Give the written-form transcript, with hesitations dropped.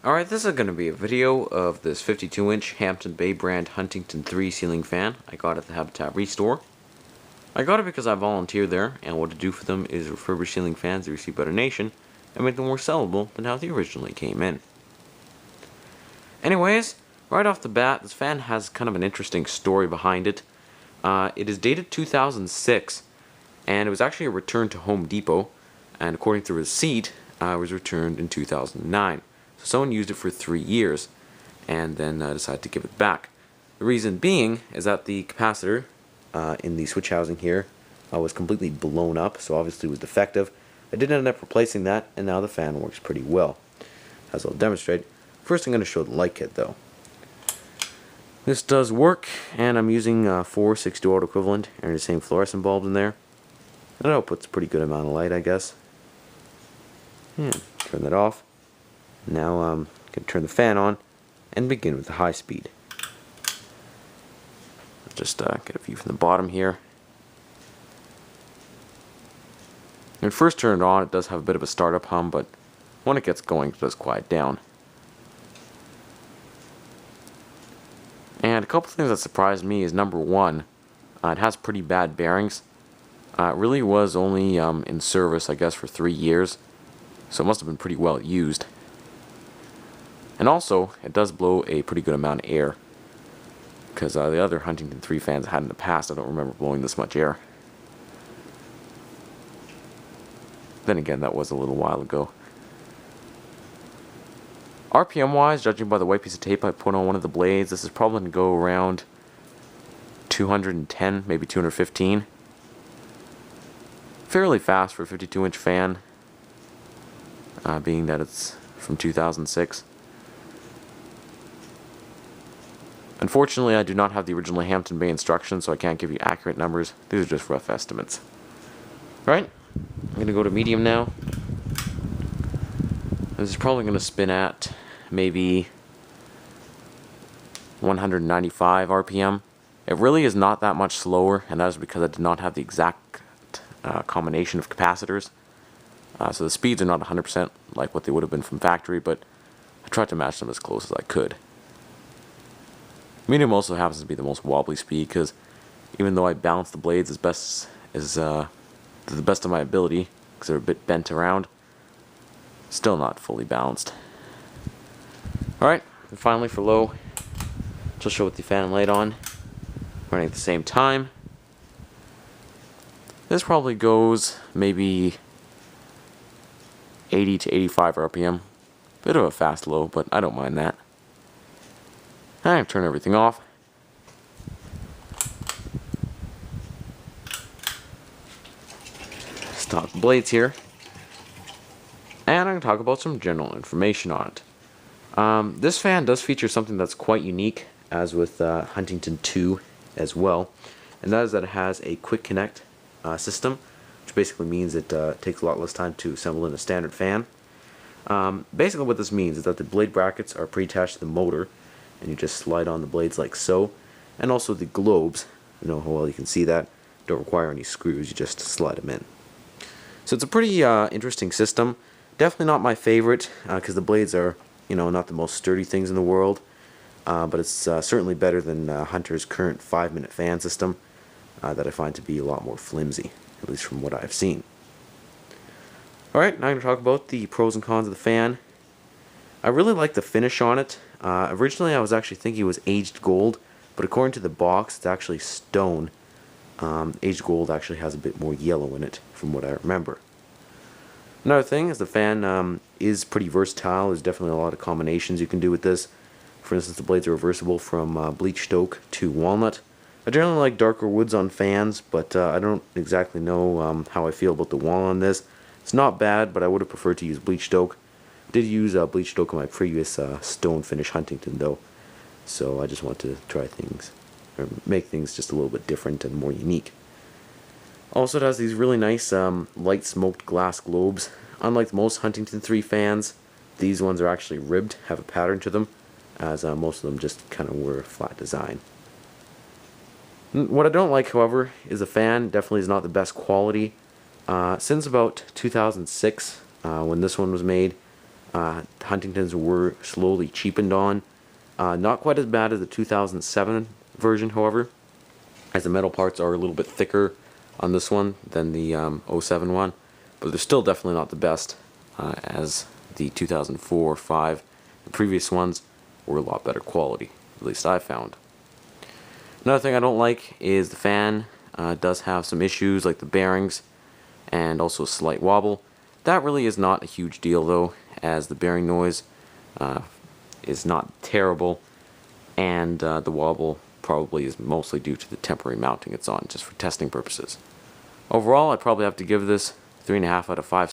Alright, this is going to be a video of this 52-inch Hampton Bay brand Huntington 3 ceiling fan I got at the Habitat Restore. I got it because I volunteered there, and what to do for them is refurbish ceiling fans they receive by donation and make them more sellable than how they originally came in. Anyways, right off the bat, this fan has kind of an interesting story behind it. It is dated 2006, and it was actually a return to Home Depot, and according to the receipt, it was returned in 2009. So someone used it for 3 years, and then decided to give it back. The reason being is that the capacitor in the switch housing here was completely blown up, so obviously it was defective. I did end up replacing that, and now the fan works pretty well, as I'll demonstrate. First I'm going to show the light kit though. This does work, and I'm using 4 6-watt equivalent and the same fluorescent bulbs in there. That outputs a pretty good amount of light, I guess. Turn that off. Now I'm going to turn the fan on and begin with the high speed. Just get a view from the bottom here. When first turned on, it does have a bit of a startup hum, but when it gets going, it does quiet down. And a couple things that surprised me is number one, it has pretty bad bearings. It really was only in service, I guess, for 3 years, so it must have been pretty well used. And also, it does blow a pretty good amount of air, because the other Huntington 3 fans I had in the past, I don't remember blowing this much air. Then again, that was a little while ago. RPM wise, judging by the white piece of tape I put on one of the blades, this is probably going to go around 210, maybe 215. Fairly fast for a 52-inch fan, being that it's from 2006. Unfortunately, I do not have the original Hampton Bay instructions, so I can't give you accurate numbers. These are just rough estimates. Right, I'm going to go to medium now. This is probably going to spin at maybe 195 RPM. It really is not that much slower, and that is because I did not have the exact combination of capacitors. So the speeds are not 100% like what they would have been from factory, but I tried to match them as close as I could. Medium also happens to be the most wobbly speed, because even though I balance the blades as best as to the best of my ability, because they're a bit bent around, still not fully balanced. Alright, and finally for low, just show with the fan and light on, running at the same time. This probably goes maybe 80 to 85 RPM. Bit of a fast low, but I don't mind that. I'm turn everything off. Stop the blades here. And I'm going to talk about some general information on it. This fan does feature something that's quite unique, as with Huntington 2 as well. And that is that it has a quick connect system, which basically means it takes a lot less time to assemble in a standard fan. Basically what this means is that the blade brackets are pre-attached to the motor, and you just slide on the blades like so. And also the globes, you know how well you can see that, don't require any screws, you just slide them in. So it's a pretty interesting system. Definitely not my favorite, because the blades are, not the most sturdy things in the world. But it's certainly better than Hunter's current 5-minute fan system that I find to be a lot more flimsy, at least from what I've seen. Alright, now I'm going to talk about the pros and cons of the fan. I really like the finish on it. Originally I was actually thinking it was aged gold, but according to the box it's actually stone. Aged gold actually has a bit more yellow in it, from what I remember. Another thing is the fan is pretty versatile. There's definitely a lot of combinations you can do with this. For instance, the blades are reversible from bleached oak to walnut. I generally like darker woods on fans, but I don't exactly know how I feel about the walnut on this. It's not bad, but I would have preferred to use bleached oak. I did use bleached oak on my previous stone finish Huntington though, so I just want to try things, or make things just a little bit different and more unique. Also, it has these really nice light smoked glass globes. Unlike most Huntington 3 fans, these ones are actually ribbed, have a pattern to them, as most of them just kind of were a flat design. What I don't like, however, is the fan definitely is not the best quality. Since about 2006, when this one was made, Huntingtons were slowly cheapened on. Not quite as bad as the 2007 version, however, as the metal parts are a little bit thicker on this one than the '07 one, but they're still definitely not the best, as the 2004, 5, the previous ones were a lot better quality, at least I found. Another thing I don't like is the fan. It does have some issues like the bearings and also a slight wobble. That really is not a huge deal though, as the bearing noise is not terrible, and the wobble probably is mostly due to the temporary mounting it's on, just for testing purposes. Overall, I'd probably have to give this 3.5 out of 5